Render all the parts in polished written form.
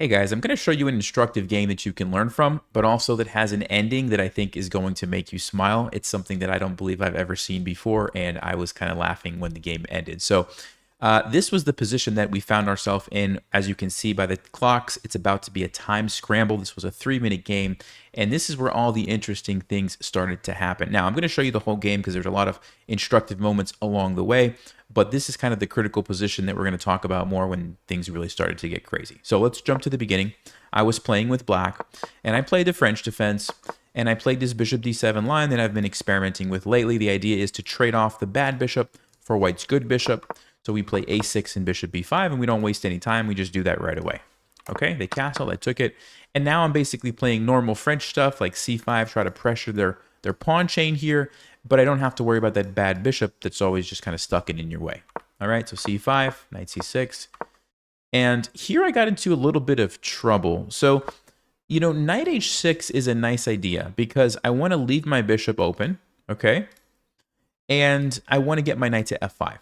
Hey guys, I'm going to show you an instructive game that you can learn from, but also that has an ending that I think is going to make you smile. It's something that I don't believe I've ever seen before, and I was kind of laughing when the game ended. This was the position that we found ourselves in. As you can see by the clocks, it's about to be a time scramble. This was a 3-minute game, and this is where all the interesting things started to happen. Now, I'm going to show you the whole game because there's a lot of instructive moments along the way, but this is kind of the critical position that we're going to talk about more when things really started to get crazy. So let's jump to the beginning. I was playing with black, and I played the French defense, and I played this bishop d7 line that I've been experimenting with lately. The idea is to trade off the bad bishop for white's good bishop. So we play a6 and bishop b5, and we don't waste any time. We just do that right away. Okay, they castled, I took it, and now I'm basically playing normal French stuff like c5, try to pressure their pawn chain here, but I don't have to worry about that bad bishop that's always just kind of stuck in your way. All right, so c5, knight c6. And here I got into a little bit of trouble. So, knight h6 is a nice idea because I want to leave my bishop open, okay? And I want to get my knight to f5.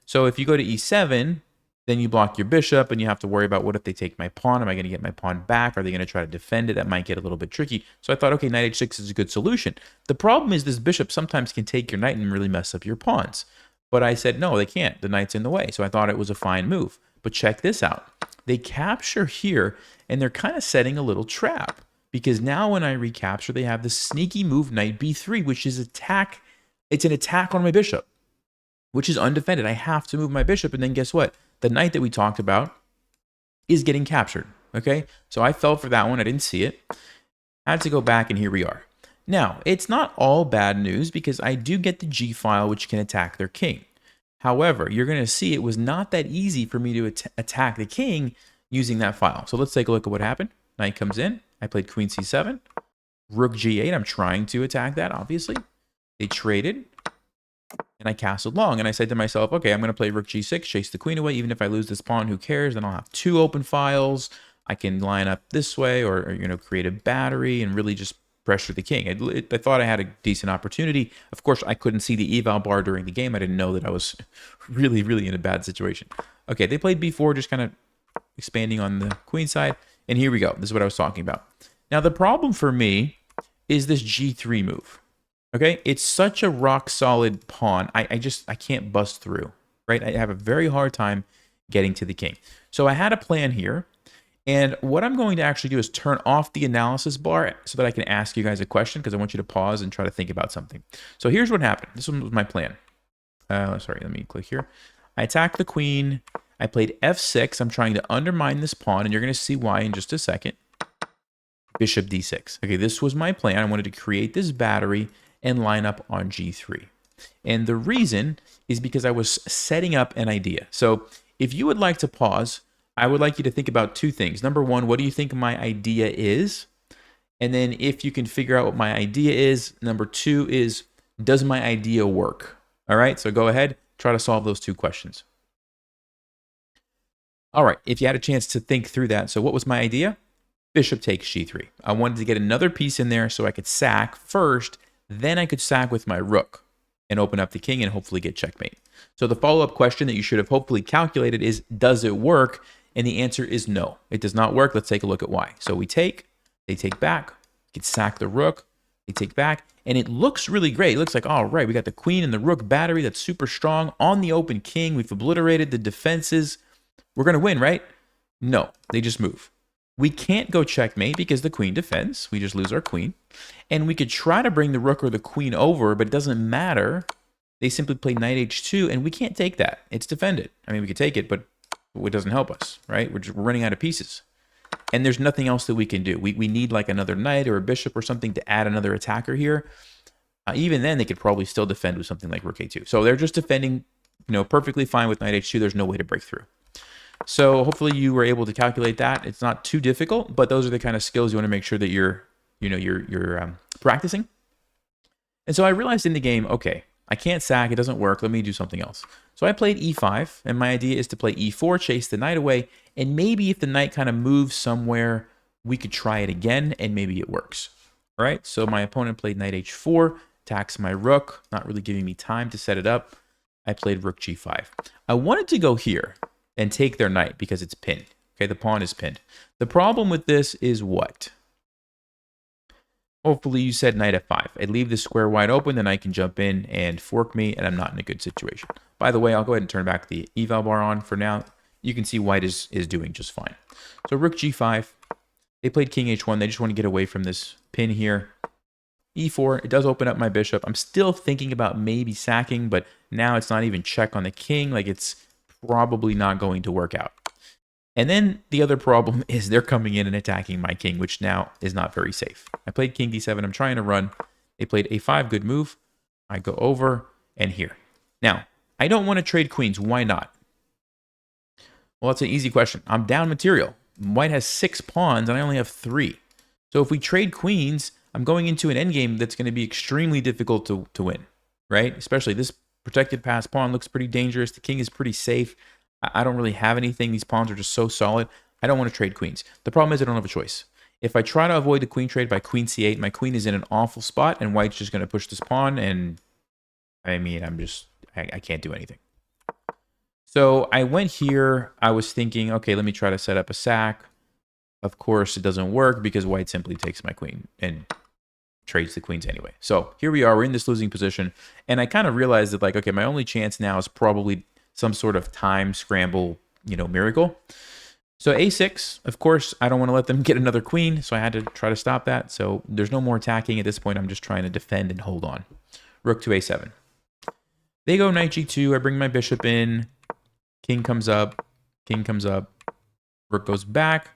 So if you go to e7, then you block your bishop and you have to worry about what if they take my pawn? Am I going to get my pawn back? Are they going to try to defend it? That might get a little bit tricky. So I thought, okay, knight h6 is a good solution. The problem is this bishop sometimes can take your knight and really mess up your pawns. But I said, no, they can't. The knight's in the way. So I thought it was a fine move. But check this out. They capture here, and they're kind of setting a little trap. Because now when I recapture, they have this sneaky move, knight b3, which is attack. It's an attack on my bishop, which is undefended. I have to move my bishop, and then guess what? The knight that we talked about is getting captured, okay? So I fell for that one. I didn't see it. I had to go back, and here we are. Now, it's not all bad news because I do get the G file, which can attack their king. However, you're going to see it was not that easy for me to attack the king using that file. So let's take a look at what happened. Knight comes in. I played queen c7. Rook g8. I'm trying to attack that, obviously. They traded. And I castled long, and I said to myself, okay, I'm going to play rook g6, chase the queen away. Even if I lose this pawn, who cares? Then I'll have two open files. I can line up this way or create a battery and really just pressure the king. I thought I had a decent opportunity. Of course, I couldn't see the eval bar during the game. I didn't know that I was really, really in a bad situation. Okay, they played b4, just kind of expanding on the queen side. And here we go. This is what I was talking about. Now, the problem for me is this g3 move. Okay, it's such a rock solid pawn. I can't bust through, right? I have a very hard time getting to the king. So I had a plan here. And what I'm going to actually do is turn off the analysis bar so that I can ask you guys a question because I want you to pause and try to think about something. So here's what happened. This one was my plan. Sorry, let me click here. I attacked the queen. I played f6. I'm trying to undermine this pawn, and you're going to see why in just a second. Bishop d6. Okay, this was my plan. I wanted to create this battery and line up on g3. And the reason is because I was setting up an idea. So if you would like to pause, I would like you to think about two things. Number one, what do you think my idea is? And then if you can figure out what my idea is, number two is, does my idea work? All right, so go ahead, try to solve those two questions. All right, if you had a chance to think through that, so what was my idea? Bishop takes g3. I wanted to get another piece in there so I could sack first, then I could sack with my rook and open up the king and hopefully get checkmate. So the follow-up question that you should have hopefully calculated is, does it work? And the answer is no, it does not work. Let's take a look at why. So we take, they take back, we can sack the rook, they take back, and it looks really great. It looks like, all right, we got the queen and the rook battery that's super strong on the open king. We've obliterated the defenses. We're going to win, right? No, they just move. We can't go checkmate because the queen defends. We just lose our queen. And we could try to bring the rook or the queen over, but it doesn't matter. They simply play knight h2, and we can't take that. It's defended. I mean, we could take it, but it doesn't help us, right? We're running out of pieces. And there's nothing else that we can do. We need like another knight or a bishop or something to add another attacker here. Even then, they could probably still defend with something like rook a2. So they're just defending, perfectly fine with knight h2. There's no way to break through. So hopefully you were able to calculate that. It's not too difficult, but those are the kind of skills you want to make sure that you're practicing. And so I realized in the game, okay, I can't sack. It doesn't work. Let me do something else. So I played e5, and my idea is to play e4, chase the knight away, and maybe if the knight kind of moves somewhere, we could try it again, and maybe it works. All right, so my opponent played knight h4, attacks my rook, not really giving me time to set it up. I played rook g5. I wanted to go here and take their knight because it's pinned. Okay, the pawn is pinned. The problem with this is what? Hopefully you said knight f5. I leave the square wide open, then I can jump in and fork me, and I'm not in a good situation. By the way, I'll go ahead and turn back the eval bar on for now. You can see white is doing just fine. So rook g5. They played king h1. They just want to get away from this pin here. e4. It does open up my bishop. I'm still thinking about maybe sacking, but now it's not even check on the king. Like, it's probably not going to work out. And then the other problem is they're coming in and attacking my king, which now is not very safe. I played king d7. I'm trying to run. They played a5. Good move. I go over and here. Now, I don't want to trade queens. Why not? Well, that's an easy question. I'm down material. White has 6 pawns, and I only have 3. So if we trade queens, I'm going into an endgame that's going to be extremely difficult to win, right? Especially this protected pass pawn looks pretty dangerous. The king is pretty safe. I don't really have anything. These pawns are just so solid. I don't want to trade queens. The problem is I don't have a choice. If I try to avoid the queen trade by queen c8, my queen is in an awful spot, and white's just going to push this pawn, and I mean, I can't do anything. So I went here. I was thinking, okay, let me try to set up a sack. Of course, it doesn't work because white simply takes my queen and trades the queens anyway. So here we are. We're in this losing position, and I kind of realized that, like, okay, my only chance now is probably some sort of time scramble, miracle. So a6, of course, I don't want to let them get another queen, so I had to try to stop that. So there's no more attacking at this point. I'm just trying to defend and hold on. Rook to a7. They go knight g2. I bring my bishop in. King comes up. King comes up. Rook goes back.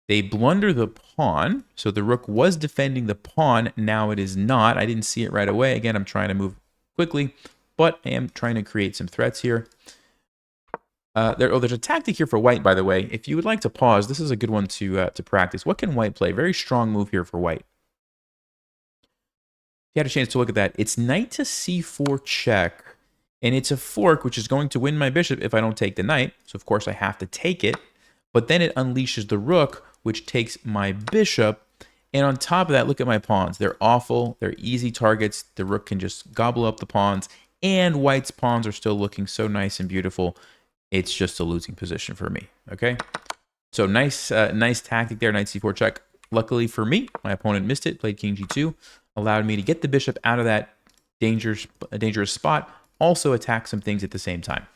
They blunder the pawn. So the rook was defending the pawn. Now it is not. I didn't see it right away. Again, I'm trying to move quickly, but I am trying to create some threats here. There's a tactic here for white, by the way. If you would like to pause, this is a good one to practice. What can white play? Very strong move here for white. If you had a chance to look at that, it's knight to c4 check, and it's a fork, which is going to win my bishop if I don't take the knight. So, of course, I have to take it. But then it unleashes the rook, which takes my bishop. And on top of that, look at my pawns. They're awful. They're easy targets. The rook can just gobble up the pawns. And white's pawns are still looking so nice and beautiful. It's just a losing position for me, okay? So nice tactic there, knight c4 check. Luckily for me, my opponent missed it, played king g2, allowed me to get the bishop out of that dangerous spot, also attack some things at the same time.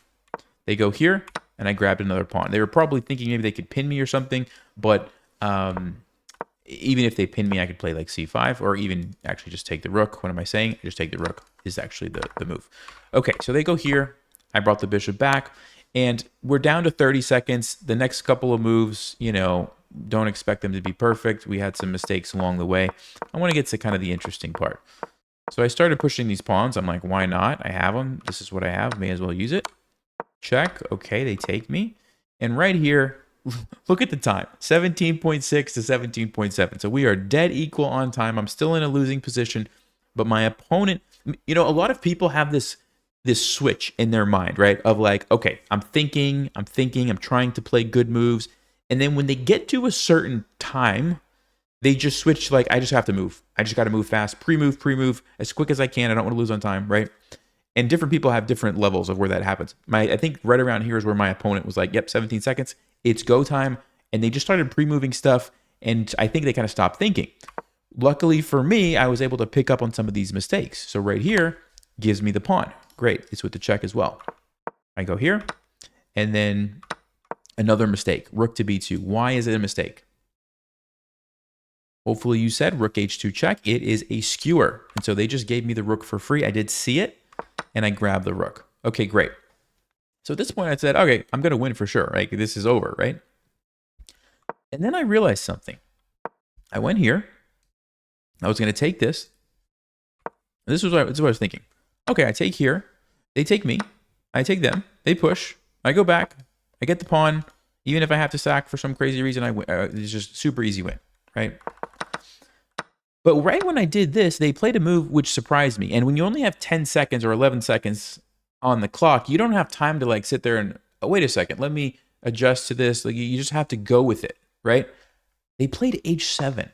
They go here, and I grabbed another pawn. They were probably thinking maybe they could pin me or something, but even if they pin me, I could play like c5, or even actually just take the rook. What am I saying? Just take the rook is actually the move. Okay, so they go here. I brought the bishop back. And we're down to 30 seconds. The next couple of moves, don't expect them to be perfect. We had some mistakes along the way. I want to get to kind of the interesting part. So I started pushing these pawns. I'm like, why not? I have them. This is what I have. May as well use it. Check. Okay, they take me. And right here, look at the time. 17.6 to 17.7. So we are dead equal on time. I'm still in a losing position. But my opponent, a lot of people have this switch in their mind, right? Of like, okay, I'm thinking, I'm trying to play good moves. And then when they get to a certain time, they just switch, like, I just have to move. I just got to move fast, pre-move as quick as I can. I don't want to lose on time, right? And different people have different levels of where that happens. I think right around here is where my opponent was like, yep, 17 seconds, it's go time. And they just started pre-moving stuff. And I think they kind of stopped thinking. Luckily for me, I was able to pick up on some of these mistakes. So right here gives me the pawn. Great. It's with the check as well. I go here. And then another mistake. Rook to b2. Why is it a mistake? Hopefully you said rook h2 check. It is a skewer. And so they just gave me the rook for free. I did see it. And I grabbed the rook. Okay, great. So at this point I said, okay, I'm going to win for sure. Right? This is over, right? And then I realized something. I went here. I was going to take this. And this is what I was thinking. Okay, I take here. They take me. I take them. They push. I go back. I get the pawn. Even if I have to sack for some crazy reason, I win. It's just super easy win, right? But right when I did this, they played a move which surprised me. And when you only have 10 seconds or 11 seconds on the clock, you don't have time to like sit there and, oh, wait a second, let me adjust to this. Like, you just have to go with it, right? They played h7.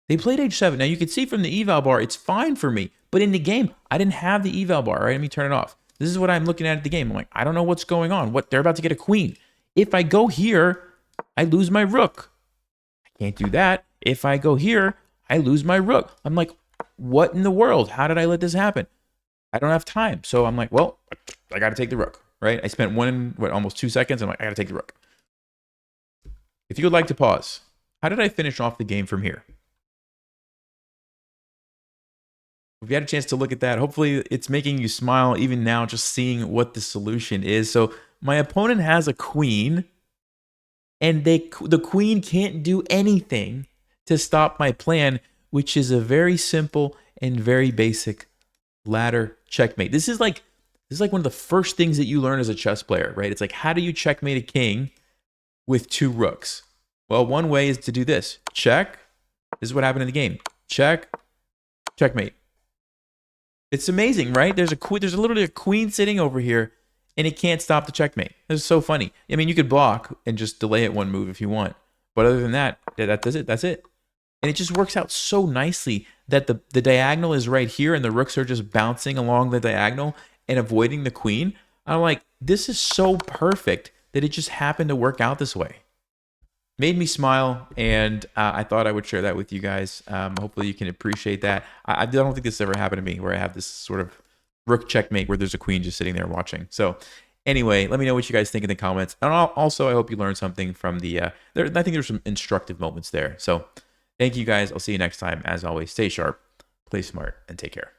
They played h7. Now, you can see from the eval bar, it's fine for me. But in the game, I didn't have the eval bar, right? Let me turn it off. This is what I'm looking at the game. I'm like, I don't know what's going on. They're about to get a queen. If I go here, I lose my rook. I can't do that. If I go here, I lose my rook. I'm like, what in the world? How did I let this happen? I don't have time. So I'm like, well, I got to take the rook, right? I spent almost 2 seconds. I'm like, I got to take the rook. If you would like to pause, how did I finish off the game from here? If you had a chance to look at that, hopefully it's making you smile even now just seeing what the solution is. So my opponent has a queen, and the queen can't do anything to stop my plan, which is a very simple and very basic ladder checkmate. This is like one of the first things that you learn as a chess player, right? It's like, how do you checkmate a king with 2 rooks? Well, one way is to do this. Check. This is what happened in the game. Check. Checkmate. It's amazing, right? There's literally a queen sitting over here, and it can't stop the checkmate. This is so funny. I mean, you could block and just delay it 1 move if you want. But other than that, that's it. That's it. And it just works out so nicely that the diagonal is right here, and the rooks are just bouncing along the diagonal and avoiding the queen. I'm like, this is so perfect that it just happened to work out this way. Made me smile, and I thought I would share that with you guys. Hopefully you can appreciate that. I don't think this ever happened to me, where I have this sort of rook checkmate where there's a queen just sitting there watching. So anyway, let me know what you guys think in the comments. And also, I hope you learned something from I think there's some instructive moments there. So thank you guys. I'll see you next time. As always, stay sharp, play smart, and take care.